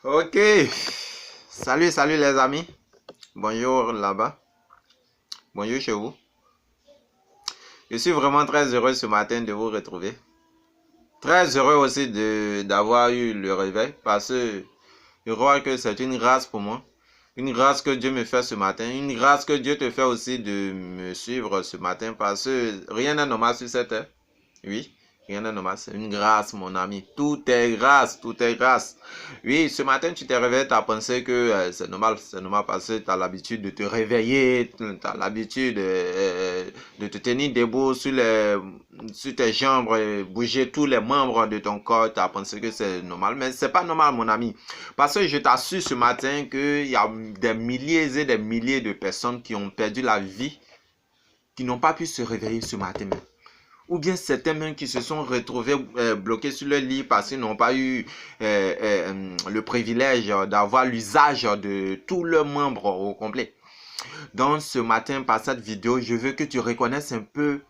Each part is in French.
Ok, salut les amis. Bonjour là-bas. Bonjour chez vous. Je suis vraiment très heureux ce matin de vous retrouver. Très heureux aussi d'avoir eu le réveil parce que je crois que c'est une grâce pour moi. Une grâce que Dieu me fait ce matin. Une grâce que Dieu te fait aussi de me suivre ce matin parce que rien n'est normal sur cette terre. Oui, rien n'est normal, c'est une grâce, mon ami. Tout est grâce, tout est grâce. Oui, ce matin, tu t'es réveillé, tu as pensé que c'est normal parce que tu as l'habitude de te réveiller, tu as l'habitude de te tenir debout sur tes jambes, bouger tous les membres de ton corps. Tu as pensé que c'est normal, mais c'est pas normal, mon ami. Parce que je t'assure ce matin qu'il y a des milliers et des milliers de personnes qui ont perdu la vie, qui n'ont pas pu se réveiller ce matin même. Ou bien certains même qui se sont retrouvés bloqués sur le lit parce qu'ils n'ont pas eu le privilège d'avoir l'usage de tous leurs membres au complet. Donc ce matin, par cette vidéo, je veux que tu reconnaisses un peu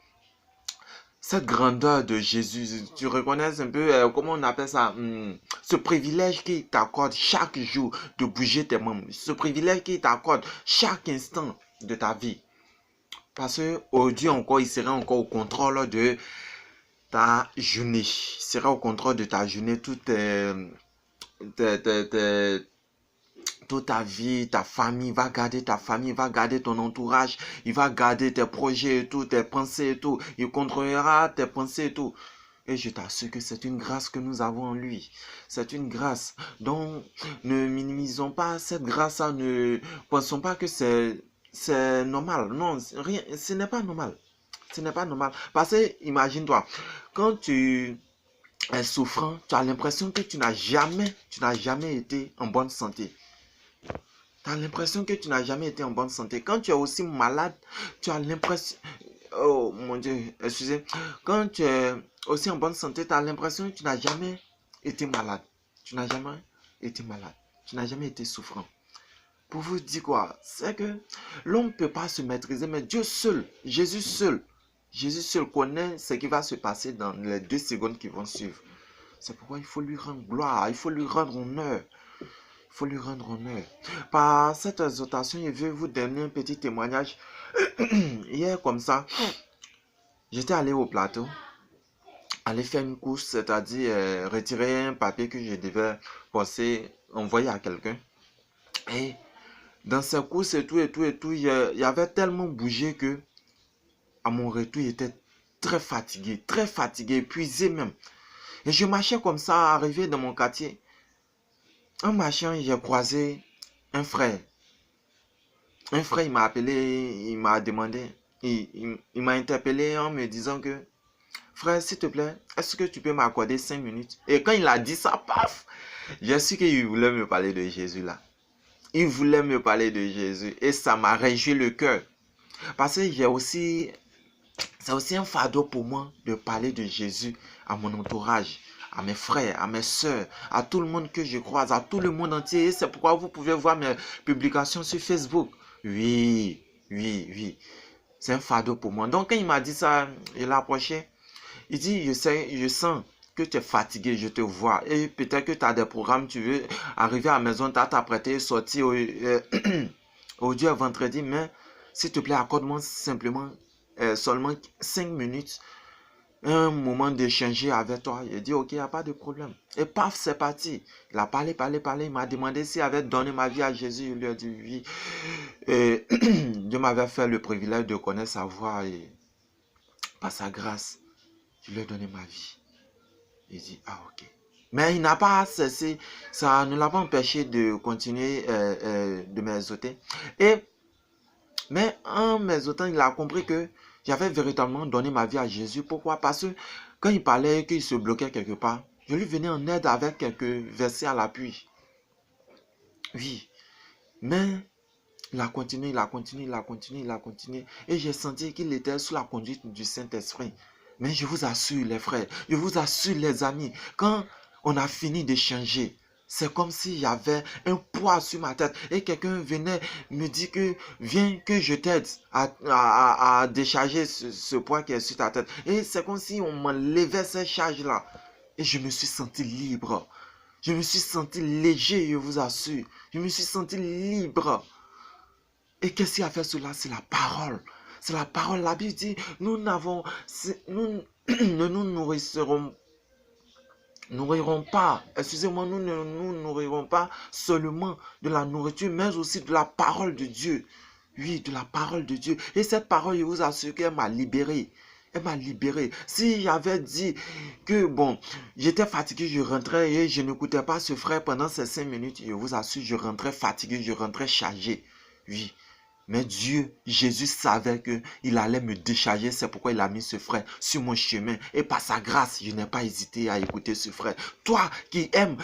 cette grandeur de Jésus. Tu reconnaisses un peu, comment on appelle ça, ce privilège qu'il t'accorde chaque jour de bouger tes membres. Ce privilège qu'il t'accorde chaque instant de ta vie. Parce qu'aujourd'hui encore, il sera encore au contrôle de ta journée. Il sera au contrôle de ta journée, toute ta vie, ta famille, va garder ta famille, va garder ton entourage, il va garder tes projets et tout, tes pensées et tout, il contrôlera tes pensées et tout. Et je t'assure que c'est une grâce que nous avons en lui. C'est une grâce. Donc, ne minimisons pas cette grâce-là, ne pensons pas que c'est normal. Non, rien, ce n'est pas normal. Ce n'est pas normal. Parce que, imagine-toi, quand tu es souffrant, tu as l'impression que tu n'as jamais été en bonne santé. Tu as l'impression que tu n'as jamais été en bonne santé. Quand tu es aussi malade, tu as l'impression... Oh mon Dieu, excusez. Quand tu es aussi en bonne santé, tu as l'impression que tu n'as jamais été malade. Tu n'as jamais été malade. Tu n'as jamais été souffrant. Pour vous dire quoi? C'est que l'homme ne peut pas se maîtriser, mais Dieu seul, Jésus seul connaît ce qui va se passer dans les 2 secondes qui vont suivre. C'est pourquoi il faut lui rendre gloire, il faut lui rendre honneur. Il faut lui rendre honneur. Par cette exhortation, je vais vous donner un petit témoignage. Hier, comme ça, j'étais allé au plateau, aller faire une course, c'est-à-dire retirer un papier que je devais envoyer à quelqu'un. Et dans ces courses et tout, il y avait tellement bougé que à mon retour, j'étais très fatigué, épuisé même. Et je marchais comme ça, arrivé dans mon quartier. En marchant, j'ai croisé un frère. Un frère, il m'a appelé, il m'a demandé, il m'a interpellé en me disant que, frère, s'il te plaît, est-ce que tu peux m'accorder 5 minutes? Et quand il a dit ça, paf, j'ai su qu'il voulait me parler de Jésus là. Il voulait me parler de Jésus et ça m'a réjoui le cœur. Parce que c'est aussi un fardeau pour moi de parler de Jésus à mon entourage, à mes frères, à mes soeurs, à tout le monde que je croise, à tout le monde entier. Et c'est pourquoi vous pouvez voir mes publications sur Facebook. Oui. C'est un fardeau pour moi. Donc quand il m'a dit ça, il l'a approché. Il dit, je sens que tu es fatigué, je te vois. Et peut-être que tu as des programmes, tu veux arriver à la maison, tu as t'apprêté, sortir aujourd'hui et vendredi, mais s'il te plaît, accorde-moi simplement seulement 5 minutes, un moment d'échanger avec toi. Il dit, ok, il n'y a pas de problème. Et paf, c'est parti. Il a parlé. Il m'a demandé s'il avait donné ma vie à Jésus. Il lui a dit oui. Et Dieu m'avait fait le privilège de connaître sa voix et par sa grâce, je lui ai donné ma vie. Il dit, ah ok. Mais il n'a pas cessé, ça ne l'a pas empêché de continuer de m'exhorter. Mais en m'exhortant, il a compris que j'avais véritablement donné ma vie à Jésus. Pourquoi? Parce que quand il parlait, qu'il se bloquait quelque part, je lui venais en aide avec quelques versets à l'appui. Oui. Mais il a continué. Et j'ai senti qu'il était sous la conduite du Saint-Esprit. Mais je vous assure les frères, je vous assure les amis, quand on a fini d'échanger, c'est comme s'il y avait un poids sur ma tête et quelqu'un venait me dire que viens que je t'aide à décharger ce poids qui est sur ta tête. Et c'est comme si on m'enlevait cette charge-là. Et je me suis senti libre. Je me suis senti léger, je vous assure. Je me suis senti libre. Et qu'est-ce qui a fait cela? C'est la parole. C'est la parole. La Bible dit, nous ne nous nourrirons pas, excusez-moi, nous ne nous nourrirons pas seulement de la nourriture, mais aussi de la parole de Dieu. Oui, de la parole de Dieu. Et cette parole, je vous assure qu'elle m'a libéré. Elle m'a libéré. Si j'avais dit que, bon, j'étais fatigué, je rentrais et je n'écoutais pas ce frère pendant ces 5 minutes, je vous assure, je rentrais fatigué, je rentrais chargé. Oui. Mais Dieu, Jésus savait qu'il allait me décharger. C'est pourquoi il a mis ce frère sur mon chemin. Et par sa grâce, je n'ai pas hésité à écouter ce frère. Toi qui aimes,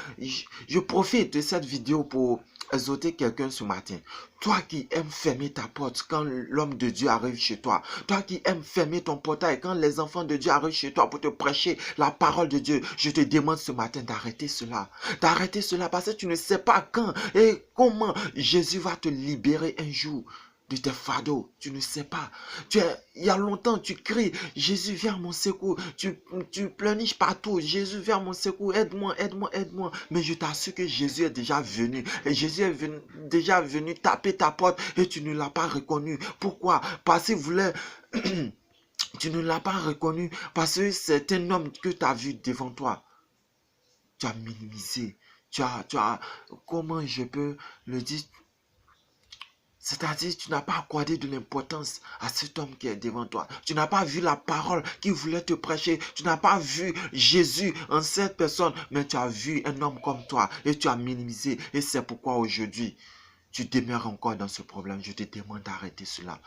je profite de cette vidéo pour exhorter quelqu'un ce matin. Toi qui aimes fermer ta porte quand l'homme de Dieu arrive chez toi. Toi qui aimes fermer ton portail quand les enfants de Dieu arrivent chez toi pour te prêcher la parole de Dieu. Je te demande ce matin d'arrêter cela. D'arrêter cela parce que tu ne sais pas quand et comment Jésus va te libérer un jour de tes fardeaux. Tu ne sais pas. Il y a longtemps, tu cries, Jésus, viens à mon secours. Tu pleurniches partout, Jésus, viens à mon secours. Aide-moi, aide-moi, aide-moi. Mais je t'assure que Jésus est déjà venu. Et Jésus est déjà venu taper ta porte et tu ne l'as pas reconnu. Pourquoi? Parce qu'il voulait... Tu ne l'as pas reconnu parce que c'est un homme que tu as vu devant toi. Tu as minimisé. Comment je peux le dire? C'est-à-dire, tu n'as pas accordé de l'importance à cet homme qui est devant toi. Tu n'as pas vu la parole qui voulait te prêcher. Tu n'as pas vu Jésus en cette personne, mais tu as vu un homme comme toi et tu as minimisé. Et c'est pourquoi aujourd'hui, tu demeures encore dans ce problème. Je te demande d'arrêter cela.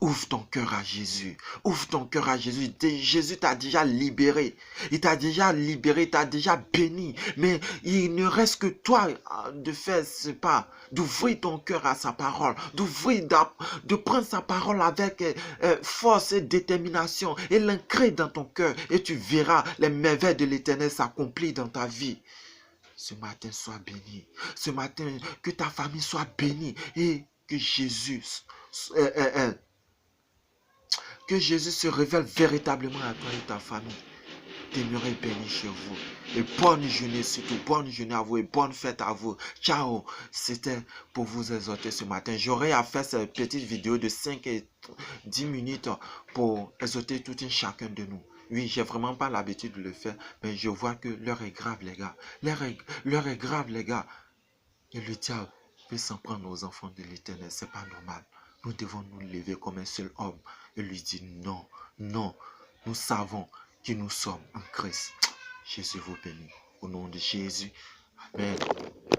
Ouvre ton cœur à Jésus. Ouvre ton cœur à Jésus. Jésus t'a déjà libéré. Il t'a déjà libéré, il t'a déjà béni. Mais il ne reste que toi de faire ce pas, d'ouvrir ton cœur à sa parole, de prendre sa parole avec force et détermination et l'ancrer dans ton cœur. Et tu verras les merveilles de l'Éternel s'accomplir dans ta vie. Ce matin, sois béni. Ce matin, que ta famille soit bénie et que Jésus... que Jésus se révèle véritablement à toi et ta famille. Demeurez bénis chez vous. Et bonne journée, surtout bonne journée à vous et bonne fête à vous. Ciao. C'était pour vous exhorter ce matin. J'aurais à faire cette petite vidéo de 5 et 10 minutes pour exhorter tout un chacun de nous. Oui, j'ai vraiment pas l'habitude de le faire, mais je vois que l'heure est grave, les gars. L'heure est grave, les gars. Et le diable veut s'en prendre aux enfants de l'Éternel. C'est pas normal. Nous devons nous lever comme un seul homme et lui dire non, non. Nous savons qui nous sommes en Christ. Jésus vous bénit. Au nom de Jésus. Amen.